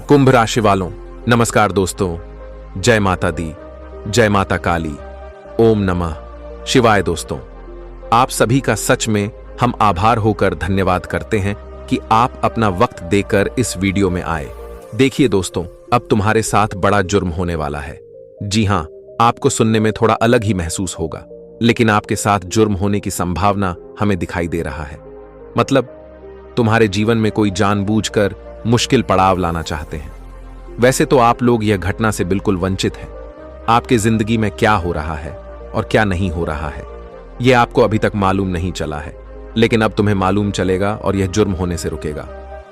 कुंभ राशि वालों, नमस्कार दोस्तों। जय माता दी, जय माता काली, ओम नमः शिवाय। दोस्तों, आप सभी का सच में हम आभार होकर धन्यवाद करते हैं कि आप अपना वक्त देकर इस वीडियो में आए। देखिए दोस्तों, अब तुम्हारे साथ बड़ा जुर्म होने वाला है। जी हां, आपको सुनने में थोड़ा अलग ही महसूस होगा, लेकिन आपके साथ जुर्म होने की संभावना हमें दिखाई दे रहा है। मतलब तुम्हारे जीवन में कोई जानबूझकर मुश्किल पड़ाव लाना चाहते हैं। वैसे तो आप लोग यह घटना से बिल्कुल वंचित हैं। आपकी जिंदगी में क्या हो रहा है और क्या नहीं हो रहा है, यह आपको अभी तक मालूम नहीं चला है, लेकिन अब तुम्हें मालूम चलेगा और यह जुर्म होने से रुकेगा।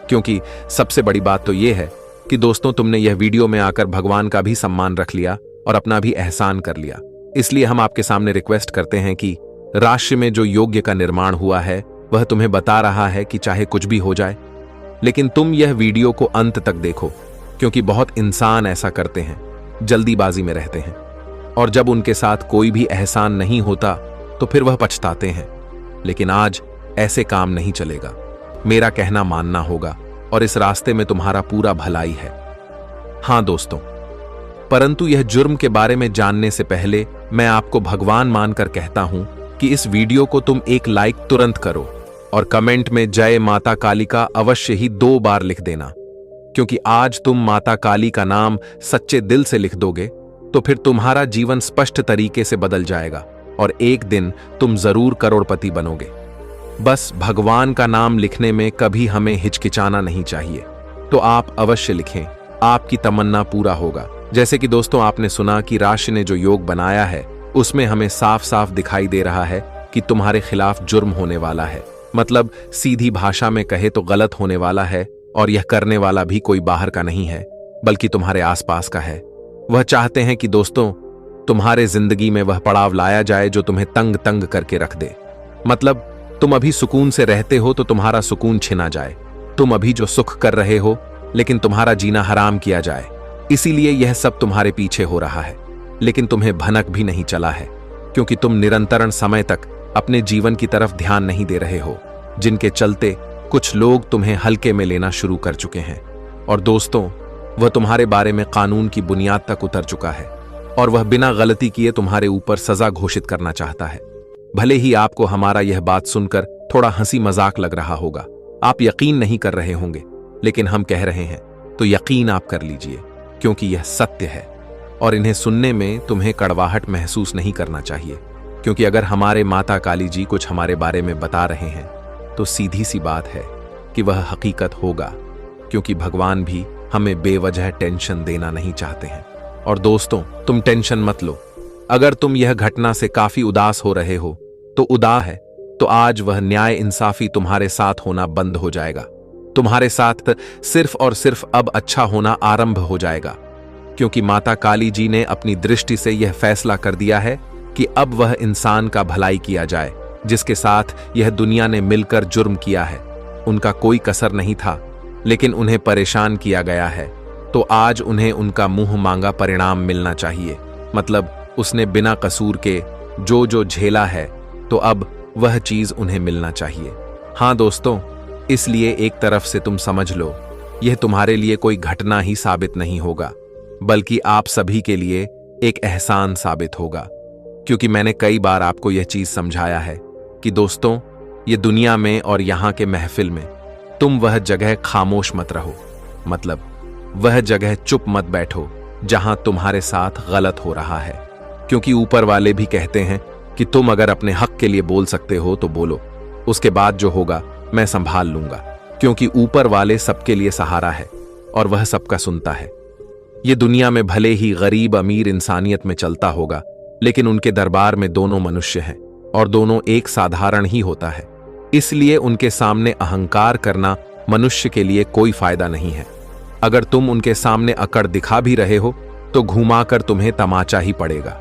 क्योंकि सबसे बड़ी बात तो यह है कि दोस्तों, तुमने यह वीडियो में आकर भगवान का भी सम्मान रख लिया और अपना भी एहसान कर लिया। इसलिए हम आपके सामने रिक्वेस्ट करते हैं कि राशि में जो योग्य का निर्माण हुआ है वह तुम्हें बता रहा है कि चाहे कुछ भी हो जाए, लेकिन तुम यह वीडियो को अंत तक देखो, क्योंकि बहुत इंसान ऐसा करते हैं, जल्दीबाजी में रहते हैं, और जब उनके साथ कोई भी एहसान नहीं होता तो फिर वह पछताते हैं। लेकिन आज ऐसे काम नहीं चलेगा। मेरा कहना मानना होगा और इस रास्ते में तुम्हारा पूरा भलाई है। हां दोस्तों, परंतु यह जुर्म के बारे में जानने से पहले मैं आपको भगवान मानकर कहता हूं कि इस वीडियो को तुम एक लाइक तुरंत करो और कमेंट में जय माता काली का अवश्य ही 2 बार लिख देना। क्योंकि आज तुम माता काली का नाम सच्चे दिल से लिख दोगे तो फिर तुम्हारा जीवन स्पष्ट तरीके से बदल जाएगा और एक दिन तुम जरूर करोड़पति बनोगे। बस भगवान का नाम लिखने में कभी हमें हिचकिचाना नहीं चाहिए। तो आप अवश्य लिखें, आपकी तमन्ना पूरा होगा। जैसे कि दोस्तों, आपने सुना कि राशि ने जो योग बनाया है उसमें हमें साफ साफ दिखाई दे रहा है कि तुम्हारे खिलाफ जुर्म होने वाला है। मतलब सीधी भाषा में कहे तो गलत होने वाला है, और यह करने वाला भी कोई बाहर का नहीं है बल्कि तुम्हारे आसपास का है। वह चाहते हैं कि दोस्तों, तुम्हारे जिंदगी में वह पड़ाव लाया जाए जो तुम्हें तंग तंग करके रख दे। मतलब तुम अभी सुकून से रहते हो तो तुम्हारा सुकून छिना जाए। तुम अभी जो सुख कर रहे हो लेकिन तुम्हारा जीना हराम किया जाए। इसीलिए यह सब तुम्हारे पीछे हो रहा है, लेकिन तुम्हें भनक भी नहीं चला है, क्योंकि तुम निरंतर समय तक अपने जीवन की तरफ ध्यान नहीं दे रहे हो, जिनके चलते कुछ लोग तुम्हें हल्के में लेना शुरू कर चुके हैं। और दोस्तों, वह तुम्हारे बारे में कानून की बुनियाद तक उतर चुका है और वह बिना गलती किए तुम्हारे ऊपर सजा घोषित करना चाहता है। भले ही आपको हमारा यह बात सुनकर थोड़ा हंसी मजाक लग रहा होगा, आप यकीन नहीं कर रहे होंगे, लेकिन हम कह रहे हैं तो यकीन आप कर लीजिए, क्योंकि यह सत्य है और इन्हें सुनने में तुम्हें कड़वाहट महसूस नहीं करना चाहिए। क्योंकि अगर हमारे माता काली जी कुछ हमारे बारे में बता रहे हैं तो सीधी सी बात है कि वह हकीकत होगा, क्योंकि भगवान भी हमें बेवजह टेंशन देना नहीं चाहते हैं। और दोस्तों, तुम टेंशन मत लो। अगर तुम यह घटना से काफी उदास हो रहे हो तो उदास है तो आज वह न्याय इंसाफी तुम्हारे साथ होना बंद हो जाएगा। तुम्हारे साथ सिर्फ और सिर्फ अब अच्छा होना आरंभ हो जाएगा, क्योंकि माता काली जी ने अपनी दृष्टि से यह फैसला कर दिया है कि अब वह इंसान का भलाई किया जाए जिसके साथ यह दुनिया ने मिलकर जुर्म किया है। उनका कोई कसर नहीं था, लेकिन उन्हें परेशान किया गया है, तो आज उन्हें उनका मुंह मांगा परिणाम मिलना चाहिए। मतलब उसने बिना कसूर के जो झेला है, तो अब वह चीज उन्हें मिलना चाहिए। हां दोस्तों, इसलिए एक तरफ से तुम समझ लो, यह तुम्हारे लिए कोई घटना ही साबित नहीं होगा, बल्कि आप सभी के लिए एक एहसान साबित होगा। क्योंकि मैंने कई बार आपको यह चीज समझाया है कि दोस्तों, ये दुनिया में और यहां के महफिल में तुम वह जगह खामोश मत रहो। मतलब वह जगह चुप मत बैठो जहां तुम्हारे साथ गलत हो रहा है, क्योंकि ऊपर वाले भी कहते हैं कि तुम अगर अपने हक के लिए बोल सकते हो तो बोलो, उसके बाद जो होगा मैं संभाल लूंगा। क्योंकि ऊपर वाले सबके लिए सहारा है और वह सबका सुनता है। ये दुनिया में भले ही गरीब अमीर इंसानियत में चलता होगा, लेकिन उनके दरबार में दोनों मनुष्य हैं और दोनों एक साधारण ही होता है। इसलिए उनके सामने अहंकार करना मनुष्य के लिए कोई फायदा नहीं है। अगर तुम उनके सामने अकड़ दिखा भी रहे हो तो घुमाकर तुम्हें तमाचा ही पड़ेगा।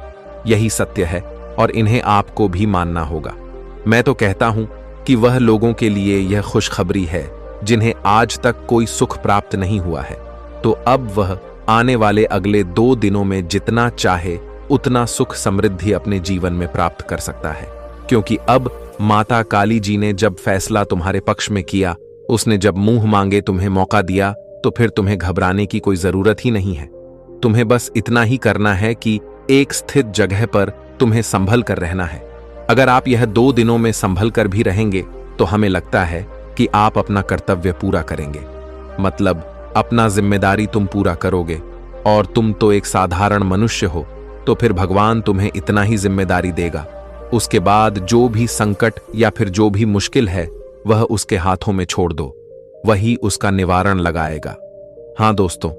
यही सत्य है और इन्हें आपको भी मानना होगा। मैं तो कहता हूं कि वह लोगों के लिए यह खुशखबरी है जिन्हें आज तक कोई सुख प्राप्त नहीं हुआ है, तो अब वह आने वाले अगले 2 दिनों में जितना चाहे उतना सुख समृद्धि अपने जीवन में प्राप्त कर सकता है। क्योंकि अब माता काली जी ने जब फैसला तुम्हारे पक्ष में किया, उसने जब मुंह मांगे तुम्हें मौका दिया, तो फिर तुम्हें घबराने की कोई जरूरत ही नहीं है। तुम्हें बस इतना ही करना है कि एक स्थित जगह पर तुम्हें संभल कर रहना है। अगर आप यह 2 दिनों में संभल कर भी रहेंगे तो हमें लगता है कि आप अपना कर्तव्य पूरा करेंगे, मतलब अपना जिम्मेदारी तुम पूरा करोगे। और तुम तो एक साधारण मनुष्य हो, तो फिर भगवान तुम्हें इतना ही जिम्मेदारी देगा। उसके बाद जो भी संकट या फिर जो भी मुश्किल है वह उसके हाथों में छोड़ दो, वही उसका निवारण लगाएगा। हाँ दोस्तों,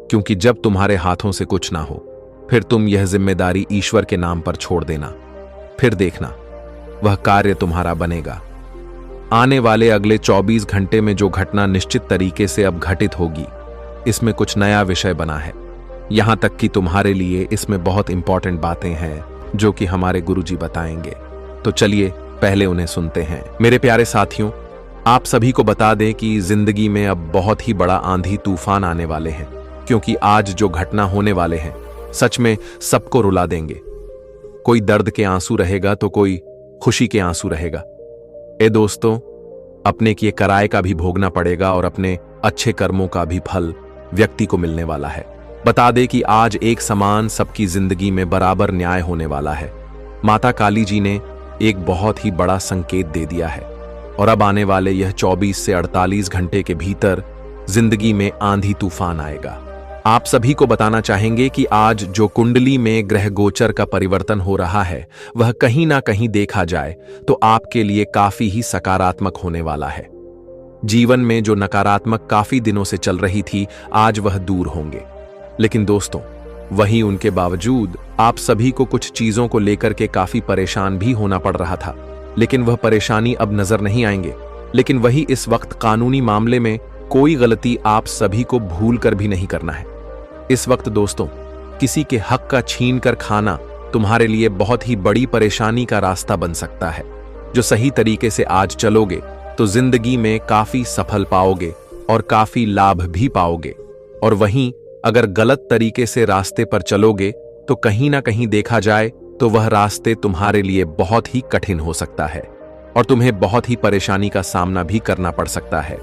क्योंकि जब तुम्हारे हाथों से कुछ ना हो फिर तुम यह जिम्मेदारी ईश्वर के नाम पर छोड़ देना, फिर देखना वह कार्य तुम्हारा बनेगा। आने वाले अगले 24 घंटे में जो घटना निश्चित तरीके से अब घटित होगी, इसमें कुछ नया विषय बना है। यहां तक कि तुम्हारे लिए इसमें बहुत इंपॉर्टेंट बातें हैं जो कि हमारे गुरुजी बताएंगे। तो चलिए पहले उन्हें सुनते हैं। मेरे प्यारे साथियों, आप सभी को बता दें कि जिंदगी में अब बहुत ही बड़ा आंधी तूफान आने वाले हैं, क्योंकि आज जो घटना होने वाले हैं सच में सबको रुला देंगे। कोई दर्द के आंसू रहेगा तो कोई खुशी के आंसू रहेगा। ए दोस्तों, अपने किए कराए का भी भोगना पड़ेगा और अपने अच्छे कर्मों का भी फल व्यक्ति को मिलने वाला है। बता दे कि आज एक समान सबकी जिंदगी में बराबर न्याय होने वाला है। माता काली जी ने एक बहुत ही बड़ा संकेत दे दिया है और अब आने वाले यह 24 से 48 घंटे के भीतर जिंदगी में आंधी तूफान आएगा। आप सभी को बताना चाहेंगे कि आज जो कुंडली में ग्रह गोचर का परिवर्तन हो रहा है वह कहीं ना कहीं देखा जाए तो आपके लिए काफी ही सकारात्मक होने वाला है। जीवन में जो नकारात्मक काफी दिनों से चल रही थी, आज वह दूर होंगे। लेकिन दोस्तों, वहीं उनके बावजूद आप सभी को कुछ चीजों को लेकर के काफी परेशान भी होना पड़ रहा था, लेकिन वह परेशानी अब नजर नहीं आएंगे। लेकिन वही इस वक्त कानूनी मामले में कोई गलती आप सभी को भूल कर भी नहीं करना है। इस वक्त दोस्तों, किसी के हक का छीन कर खाना तुम्हारे लिए बहुत ही बड़ी परेशानी का रास्ता बन सकता है। जो सही तरीके से आज चलोगे तो जिंदगी में काफी सफल पाओगे और काफी लाभ भी पाओगे। और वहीं अगर गलत तरीके से रास्ते पर चलोगे तो कहीं ना कहीं देखा जाए तो वह रास्ते तुम्हारे लिए बहुत ही कठिन हो सकता है और तुम्हें बहुत ही परेशानी का सामना भी करना पड़ सकता है।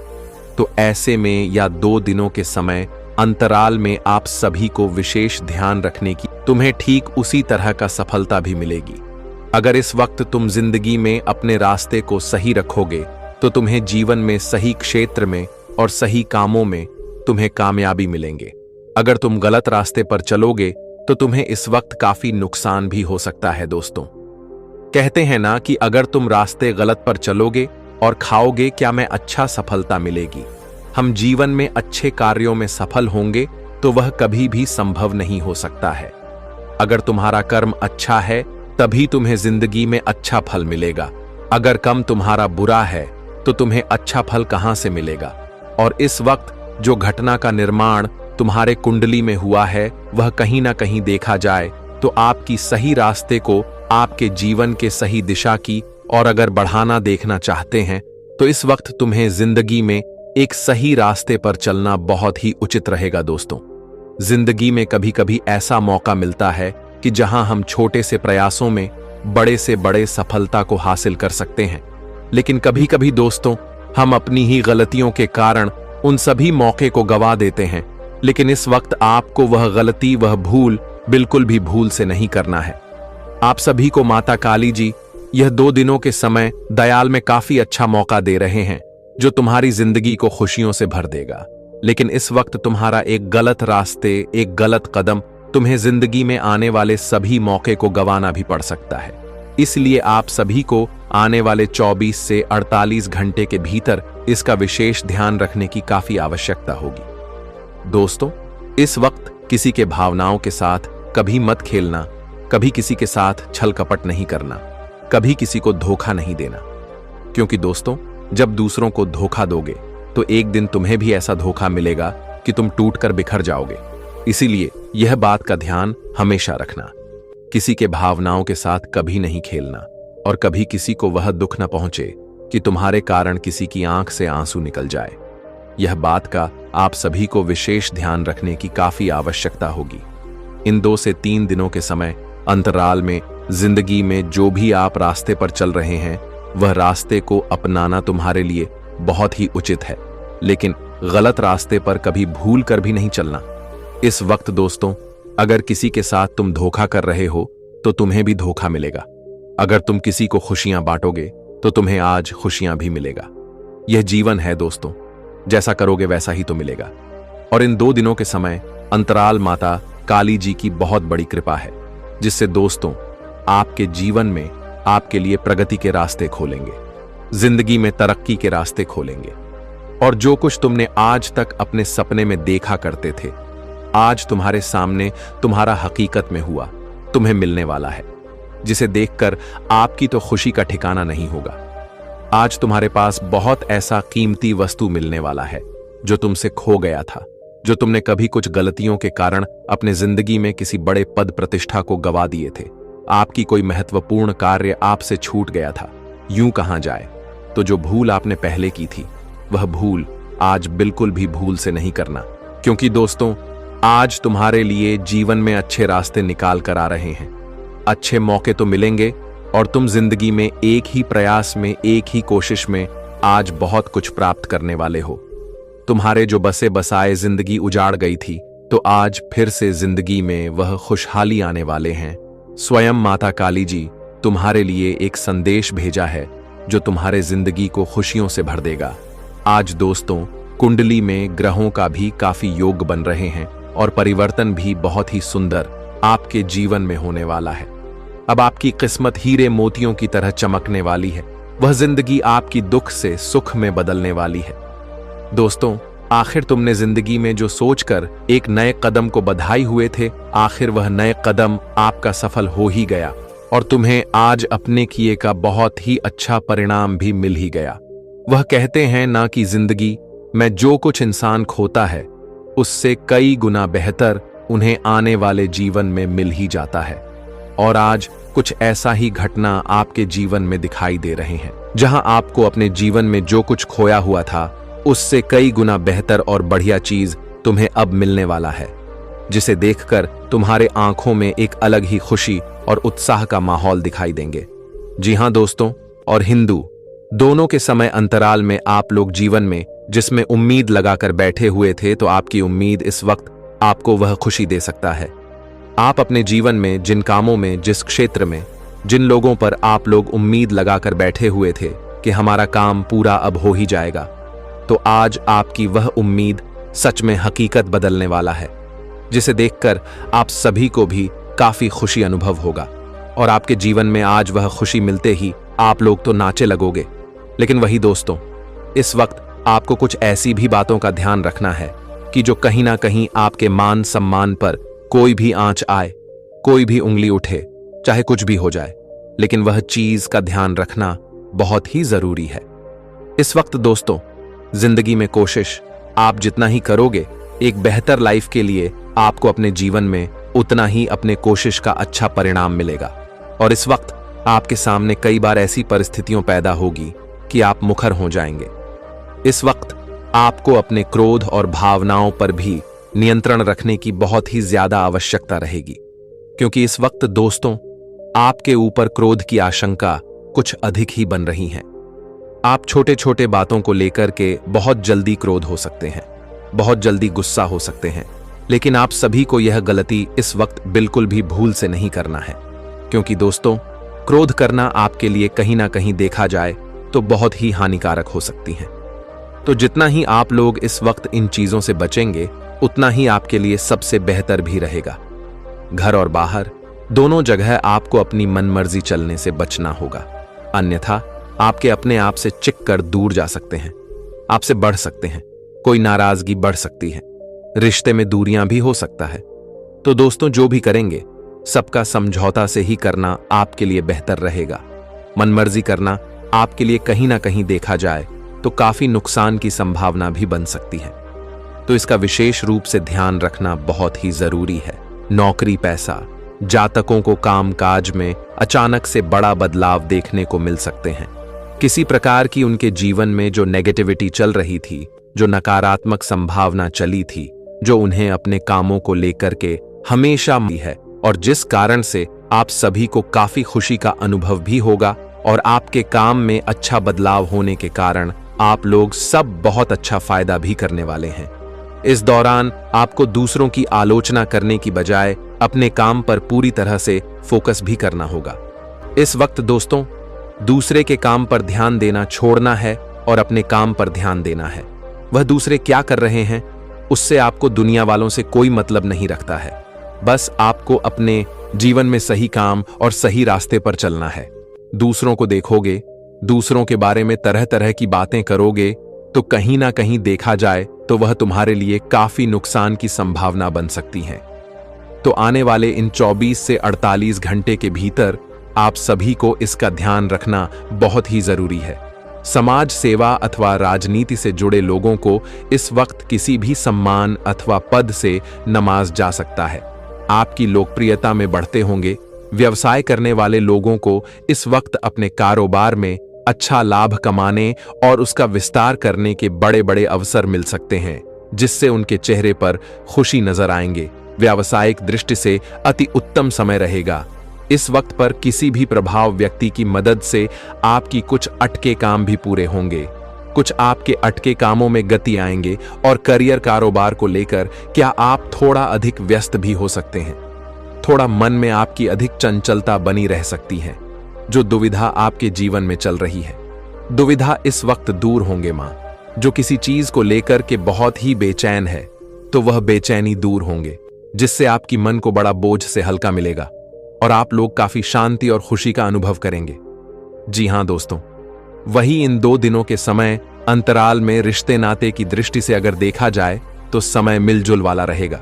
तो ऐसे में या 2 दिनों के समय अंतराल में आप सभी को विशेष ध्यान रखने की तुम्हें ठीक उसी तरह का सफलता भी मिलेगी। अगर इस वक्त तुम जिंदगी में अपने रास्ते को सही रखोगे तो तुम्हें जीवन में सही क्षेत्र में और सही कामों में तुम्हें कामयाबी मिलेंगे। अगर तुम गलत रास्ते पर चलोगे तो तुम्हें इस वक्त काफी नुकसान भी हो सकता है। दोस्तों, कहते हैं ना कि अगर तुम रास्ते गलत पर चलोगे और खाओगे क्या में अच्छा सफलता मिलेगी। हम जीवन में अच्छे कार्यों में सफल होंगे तो वह कभी भी संभव नहीं हो सकता है। अगर तुम्हारा कर्म अच्छा है तभी तुम्हें जिंदगी में अच्छा फल मिलेगा। अगर कर्म तुम्हारा बुरा है तो तुम्हें अच्छा फल कहां से मिलेगा। और इस वक्त जो घटना का निर्माण तुम्हारे कुंडली में हुआ है वह कहीं ना कहीं देखा जाए तो आपकी सही रास्ते को, आपके जीवन के सही दिशा की और अगर बढ़ाना देखना चाहते हैं तो इस वक्त तुम्हें जिंदगी में एक सही रास्ते पर चलना बहुत ही उचित रहेगा। दोस्तों, जिंदगी में कभी कभी ऐसा मौका मिलता है कि जहां हम छोटे से प्रयासों में बड़े से बड़े सफलता को हासिल कर सकते हैं, लेकिन कभी कभी दोस्तों हम अपनी ही गलतियों के कारण उन सभी मौके को गवा देते हैं। लेकिन इस वक्त आपको वह गलती, वह भूल बिल्कुल भी भूल से नहीं करना है। आप सभी को माता काली जी यह 2 दिनों के समय दयाल में काफी अच्छा मौका दे रहे हैं जो तुम्हारी जिंदगी को खुशियों से भर देगा। लेकिन इस वक्त तुम्हारा एक गलत रास्ते, एक गलत कदम तुम्हें जिंदगी में आने वाले सभी मौके को गंवाना भी पड़ सकता है। इसलिए आप सभी को आने वाले 24 से 48 घंटे के भीतर इसका विशेष ध्यान रखने की काफी आवश्यकता होगी। दोस्तों, इस वक्त किसी के भावनाओं के साथ कभी मत खेलना, कभी किसी के साथ छल कपट नहीं करना, कभी किसी को धोखा नहीं देना, क्योंकि दोस्तों जब दूसरों को धोखा दोगे तो एक दिन तुम्हें भी ऐसा धोखा मिलेगा कि तुम टूटकर बिखर जाओगे। इसीलिए यह बात का ध्यान हमेशा रखना, किसी के भावनाओं के साथ कभी नहीं खेलना और कभी किसी को वह दुख न पहुंचे कि तुम्हारे कारण किसी की आंख से आंसू निकल जाए। यह बात का आप सभी को विशेष ध्यान रखने की काफी आवश्यकता होगी। इन 2 से 3 दिनों के समय अंतराल में जिंदगी में जो भी आप रास्ते पर चल रहे हैं वह रास्ते को अपनाना तुम्हारे लिए बहुत ही उचित है। लेकिन गलत रास्ते पर कभी भूल कर भी नहीं चलना। इस वक्त दोस्तों, अगर किसी के साथ तुम धोखा कर रहे हो तो तुम्हें भी धोखा मिलेगा। अगर तुम किसी को खुशियां बांटोगे तो तुम्हें आज खुशियां भी मिलेगा। यह जीवन है दोस्तों, जैसा करोगे वैसा ही तो मिलेगा। और इन 2 दिनों के समय अंतराल माता काली जी की बहुत बड़ी कृपा है, जिससे दोस्तों आपके जीवन में आपके लिए प्रगति के रास्ते खोलेंगे, जिंदगी में तरक्की के रास्ते खोलेंगे। और जो कुछ तुमने आज तक अपने सपने में देखा करते थे, आज तुम्हारे सामने तुम्हारा हकीकत में हुआ, तुम्हें मिलने वाला है, जिसे देखकर आपकी तो खुशी का ठिकाना नहीं होगा। आज तुम्हारे पास बहुत ऐसा कीमती वस्तु मिलने वाला है जो तुमसे खो गया था, जो तुमने कभी कुछ गलतियों के कारण अपने जिंदगी में किसी बड़े पद प्रतिष्ठा को गवा दिए थे। आपकी कोई महत्वपूर्ण कार्य आपसे छूट गया था। यूं कहा जाए तो जो भूल आपने पहले की थी, वह भूल आज बिल्कुल भी भूल से नहीं करना, क्योंकि दोस्तों आज तुम्हारे लिए जीवन में अच्छे रास्ते निकाल कर आ रहे हैं। अच्छे मौके तो मिलेंगे और तुम जिंदगी में एक ही प्रयास में, एक ही कोशिश में आज बहुत कुछ प्राप्त करने वाले हो। तुम्हारे जो बसे बसाए जिंदगी उजाड़ गई थी, तो आज फिर से जिंदगी में वह खुशहाली आने वाले हैं। स्वयं माता काली जी तुम्हारे लिए एक संदेश भेजा है जो तुम्हारे जिंदगी को खुशियों से भर देगा। आज दोस्तों कुंडली में ग्रहों का भी काफी योग बन रहे हैं और परिवर्तन भी बहुत ही सुंदर आपके जीवन में होने वाला है। अब आपकी किस्मत हीरे मोतियों की तरह चमकने वाली है। वह जिंदगी आपकी दुख से सुख में बदलने वाली है। दोस्तों आखिर तुमने जिंदगी में जो सोचकर एक नए कदम को बधाई हुए थे, आखिर वह नए कदम आपका सफल हो ही गया और तुम्हें आज अपने किए का बहुत ही अच्छा परिणाम भी मिल ही गया। वह कहते हैं ना कि जिंदगी में जो कुछ इंसान खोता है, उससे कई गुना बेहतर उन्हें आने वाले जीवन में मिल ही जाता है। और आज कुछ ऐसा ही घटना आपके जीवन में दिखाई दे रहे हैं, जहां आपको अपने जीवन में जो कुछ खोया हुआ था, उससे कई गुना बेहतर और बढ़िया चीज तुम्हें अब मिलने वाला है, जिसे देखकर तुम्हारे आंखों में एक अलग ही खुशी और उत्साह का माहौल दिखाई देंगे। जी हां दोस्तों, और हिंदू दोनों के समय अंतराल में आप लोग जीवन में जिसमें उम्मीद लगाकर बैठे हुए थे, तो आपकी उम्मीद इस वक्त आपको वह खुशी दे सकता है। आप अपने जीवन में जिन कामों में, जिस क्षेत्र में, जिन लोगों पर आप लोग उम्मीद लगाकर बैठे हुए थे कि हमारा काम पूरा अब हो ही जाएगा, तो आज आपकी वह उम्मीद सच में हकीकत बदलने वाला है, जिसे देखकर आप सभी को भी काफी खुशी अनुभव होगा। और आपके जीवन में आज वह खुशी मिलते ही आप लोग तो नाचे लगोगे। लेकिन वही दोस्तों, इस वक्त आपको कुछ ऐसी भी बातों का ध्यान रखना है कि जो कहीं ना कहीं आपके मान सम्मान पर कोई भी आंच आए, कोई भी उंगली उठे, चाहे कुछ भी हो जाए, लेकिन वह चीज का ध्यान रखना बहुत ही जरूरी है। इस वक्त दोस्तों जिंदगी में कोशिश आप जितना ही करोगे, एक बेहतर लाइफ के लिए आपको अपने जीवन में उतना ही अपने कोशिश का अच्छा परिणाम मिलेगा। और इस वक्त आपके सामने कई बार ऐसी परिस्थितियां पैदा होगी कि आप मुखर हो जाएंगे। इस वक्त आपको अपने क्रोध और भावनाओं पर भी नियंत्रण रखने की बहुत ही ज्यादा आवश्यकता रहेगी, क्योंकि इस वक्त दोस्तों आपके ऊपर क्रोध की आशंका कुछ अधिक ही बन रही है। आप छोटे छोटे बातों को लेकर के बहुत जल्दी क्रोध हो सकते हैं, बहुत जल्दी गुस्सा हो सकते हैं, लेकिन आप सभी को यह गलती इस वक्त बिल्कुल भी भूल से नहीं करना है, क्योंकि दोस्तों क्रोध करना आपके लिए कहीं ना कहीं देखा जाए तो बहुत ही हानिकारक हो सकती है। तो जितना ही आप लोग इस वक्त इन चीजों से बचेंगे, उतना ही आपके लिए सबसे बेहतर भी रहेगा। घर और बाहर दोनों जगह आपको अपनी मनमर्जी चलने से बचना होगा, अन्यथा आपके अपने आप से चिक कर दूर जा सकते हैं, आपसे बढ़ सकते हैं, कोई नाराजगी बढ़ सकती है, रिश्ते में दूरियां भी हो सकता है। तो दोस्तों जो भी करेंगे सबका समझौता से ही करना आपके लिए बेहतर रहेगा। मनमर्जी करना आपके लिए कहीं ना कहीं देखा जाए तो काफी नुकसान की संभावना भी बन सकती है। तो इसका विशेष रूप से ध्यान रखना बहुत ही जरूरी है। नौकरी, पैसा, जातकों को कामकाज में अचानक से बड़ा बदलाव देखने को मिल सकते हैं। किसी प्रकार की उनके जीवन में जो नेगेटिविटी चल रही थी, जो नकारात्मक संभावना चली थी, जो उन्हें अपने कामों को लेकर के हमेशा मिली है, और जिस कारण से आप सभी को काफी खुशी का अनुभव भी होगा, और आपके काम में अच्छा बदलाव होने के कारण आप लोग सब बहुत अच्छा फायदा भी करने वाले हैं। इस दौरान आपको दूसरों की आलोचना करने की बजाय अपने काम पर पूरी तरह से फोकस भी करना होगा। इस वक्त दोस्तों, दूसरे के काम पर ध्यान देना छोड़ना है और अपने काम पर ध्यान देना है। वह दूसरे क्या कर रहे हैं उससे आपको दुनिया वालों से कोई मतलब नहीं रखता है। बस आपको अपने जीवन में सही काम और सही रास्ते पर चलना है। दूसरों को देखोगे, दूसरों के बारे में तरह तरह की बातें करोगे तो कहीं ना कहीं देखा जाए तो वह तुम्हारे लिए काफी नुकसान की संभावना बन सकती है। तो आने वाले इन 24 से 48 घंटे के भीतर आप सभी को इसका ध्यान रखना बहुत ही जरूरी है। समाज सेवा अथवा राजनीति से जुड़े लोगों को इस वक्त किसी भी सम्मान अथवा पद से नवाजा जा सकता है। आपकी लोकप्रियता में बढ़ते होंगे। व्यवसाय करने वाले लोगों को इस वक्त अपने कारोबार में अच्छा लाभ कमाने और उसका विस्तार करने के बड़े बड़े अवसर मिल सकते हैं, जिससे उनके चेहरे पर खुशी नजर आएंगे। व्यावसायिक दृष्टि से अति उत्तम समय रहेगा। इस वक्त पर किसी भी प्रभाव व्यक्ति की मदद से आपकी कुछ अटके काम भी पूरे होंगे। कुछ आपके अटके कामों में गति आएंगे और करियर कारोबार को लेकर क्या आप थोड़ा अधिक व्यस्त भी हो सकते हैं। थोड़ा मन में आपकी अधिक चंचलता बनी रह सकती है। जो दुविधा आपके जीवन में चल रही है, दुविधा इस वक्त दूर होंगे मां। जो किसी चीज को लेकर के बहुत ही बेचैन है तो वह बेचैनी दूर होंगे, जिससे आपकी मन को बड़ा बोझ से हल्का मिलेगा और आप लोग काफी शांति और खुशी का अनुभव करेंगे। जी हां दोस्तों, वही इन 2 दिनों के समय अंतराल में रिश्ते नाते की दृष्टि से अगर देखा जाए तो समय मिलजुल वाला रहेगा।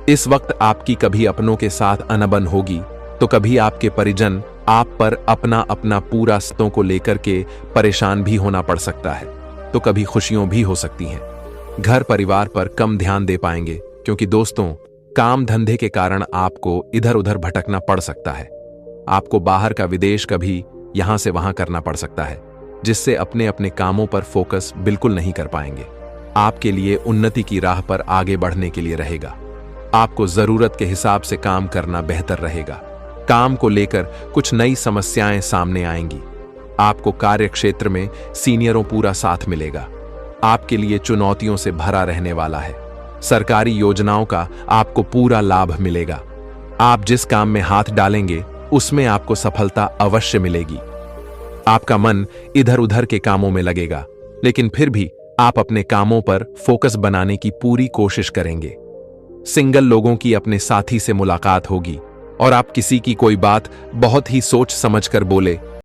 इस वक्त आपकी कभी अपनों के साथ अनबन होगी तो कभी आपके परिजन आप पर अपना अपना पूरा सतों को लेकर के परेशान भी होना पड़ सकता है, तो कभी खुशियों भी हो सकती हैं। घर परिवार पर कम ध्यान दे पाएंगे क्योंकि दोस्तों, काम धंधे के कारण आपको इधर उधर भटकना पड़ सकता है। आपको बाहर का विदेश कभी यहां से वहां करना पड़ सकता है, जिससे अपने अपने कामों पर फोकस बिल्कुल नहीं कर पाएंगे। आपके लिए उन्नति की राह पर आगे बढ़ने के लिए रहेगा। आपको जरूरत के हिसाब से काम करना बेहतर रहेगा। काम को लेकर कुछ नई समस्याएं सामने आएंगी। आपको कार्य क्षेत्र में सीनियरों पूरा साथ मिलेगा। आपके लिए चुनौतियों से भरा रहने वाला है। सरकारी योजनाओं का आपको पूरा लाभ मिलेगा। आप जिस काम में हाथ डालेंगे उसमें आपको सफलता अवश्य मिलेगी। आपका मन इधर उधर के कामों में लगेगा, लेकिन फिर भी आप अपने कामों पर फोकस बनाने की पूरी कोशिश करेंगे। सिंगल लोगों की अपने साथी से मुलाकात होगी और आप किसी की कोई बात बहुत ही सोच समझकर बोले